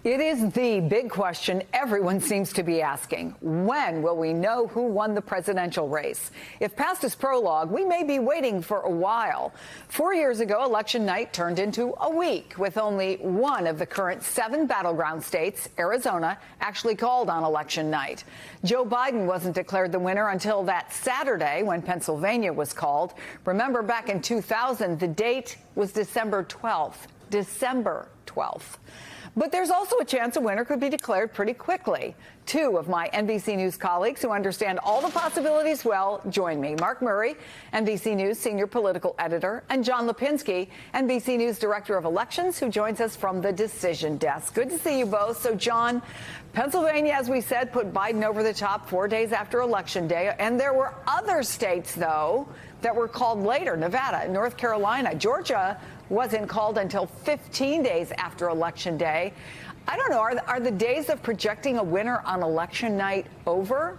It is the big question everyone seems to be asking. When will we know who won the presidential race? If past is prologue, we may be waiting for a while. 4 years ago, election night turned into a week with only one of the current 7 battleground states, Arizona, actually called on election night. Joe Biden wasn't declared the winner until that Saturday when Pennsylvania was called. Remember, back in 2000, the date was December 12th. December 12th. But there's also a chance a winner could be declared pretty quickly. 2 of my NBC News colleagues who understand all the possibilities well join me. Mark Murray, NBC News senior political editor, and John Lipinski, NBC News director of elections, who joins us from the decision desk. Good to see you both. So, John, Pennsylvania, as we said, put Biden over the top 4 days after Election Day. And there were other states, though, that were called later. Nevada, North Carolina, Georgia wasn't called until 15 days after Election Day. I don't know, are the days of projecting a winner on election night over?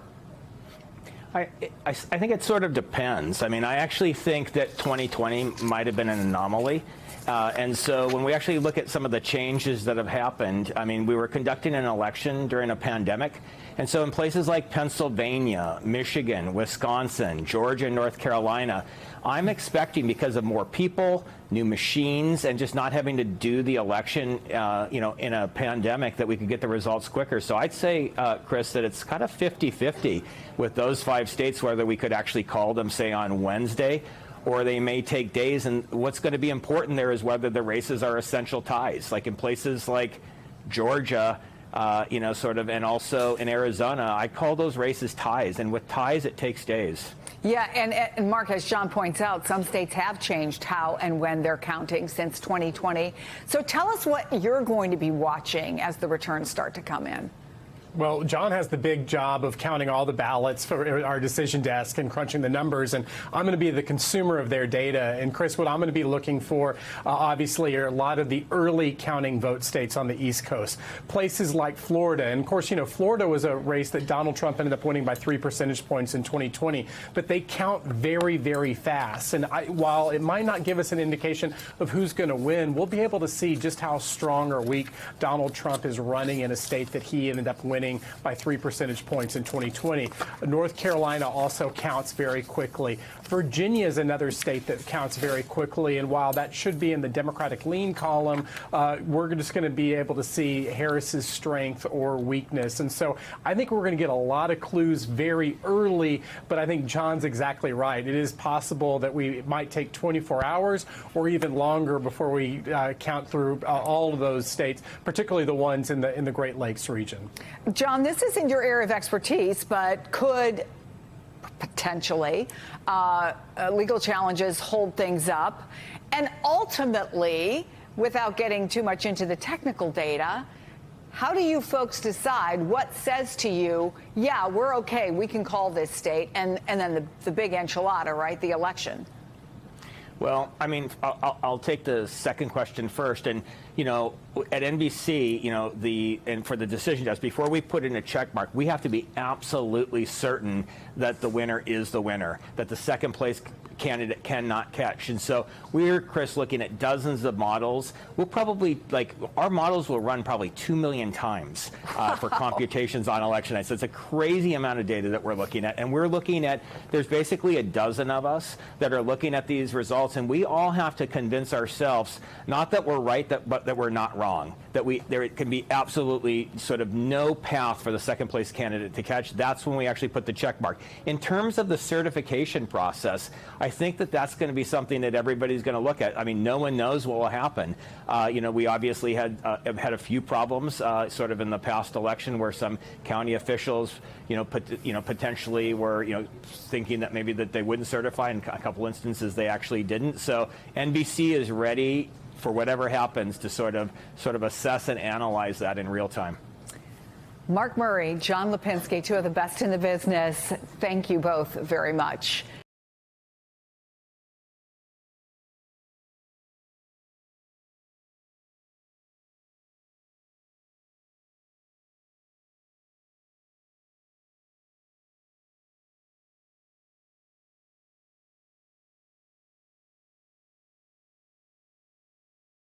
I think it sort of depends. I mean, I actually think that 2020 might have been an anomaly. And so when we actually look at some of the changes that have happened, I mean, we were conducting an election during a pandemic. And so in places like Pennsylvania, Michigan, Wisconsin, Georgia, North Carolina, I'm expecting, because of more people, new machines, and just not having to do the election, in a pandemic, that we could get the results quicker. So I'd say, Chris, that it's kind of 50-50 with those 5 states, whether we could actually call them, say, on Wednesday, or they may take days. And what's going to be important there is whether the races are essential ties, like in places like Georgia, and also in Arizona. I call those races ties, and with ties, it takes days. Yeah, and Mark, as John points out, some states have changed how and when they're counting since 2020. So tell us what you're going to be watching as the returns start to come in. Well, John has the big job of counting all the ballots for our decision desk and crunching the numbers, and I'm going to be the consumer of their data. And Chris, what I'm going to be looking for, obviously, are a lot of the early counting vote states on the East Coast, places like Florida. And of course, Florida was a race that Donald Trump ended up winning by 3 percentage points in 2020, but they count very, very fast. And while it might not give us an indication of who's going to win, we'll be able to see just how strong or weak Donald Trump is running in a state that he ended up winning by 3 percentage points in 2020. North Carolina also counts very quickly. Virginia is another state that counts very quickly, and while that should be in the Democratic lean column, we're just going to be able to see Harris's strength or weakness. And so I think we're going to get a lot of clues very early, but I think John's exactly right. It is possible that we might take 24 hours or even longer before we count through all of those states, particularly the ones in the Great Lakes region. John, this isn't your area of expertise, but could potentially legal challenges hold things up? And ultimately, without getting too much into the technical data, how do you folks decide what says to you, yeah, we're okay, we can call this state, and then the big enchilada, right, the election? Well, I mean, I'll take the second question first. And, at NBC, and for the decision desk, before we put in a check mark, we have to be absolutely certain that the winner is the winner, that the second place candidate cannot catch. And so we're, Chris, looking at dozens of models. We'll probably, our models will run probably 2 million times for computations on election night. So it's a crazy amount of data that we're looking at. And we're looking at, there's basically a dozen of us that are looking at these results. And we all have to convince ourselves, not that we're right, but that we're not wrong, that there can be absolutely sort of no path for the second place candidate to catch. That's when we actually put the check mark. In terms of the certification process, I think that that's going to be something that everybody's going to look at. I mean, no one knows what will happen. We obviously have had a few problems sort of in the past election where some county officials, potentially were, thinking that maybe that they wouldn't certify. In a couple instances, they actually didn't. So NBC is ready for whatever happens to sort of assess and analyze that in real time. Mark Murray, John Lipinski, 2 of the best in the business. Thank you both very much.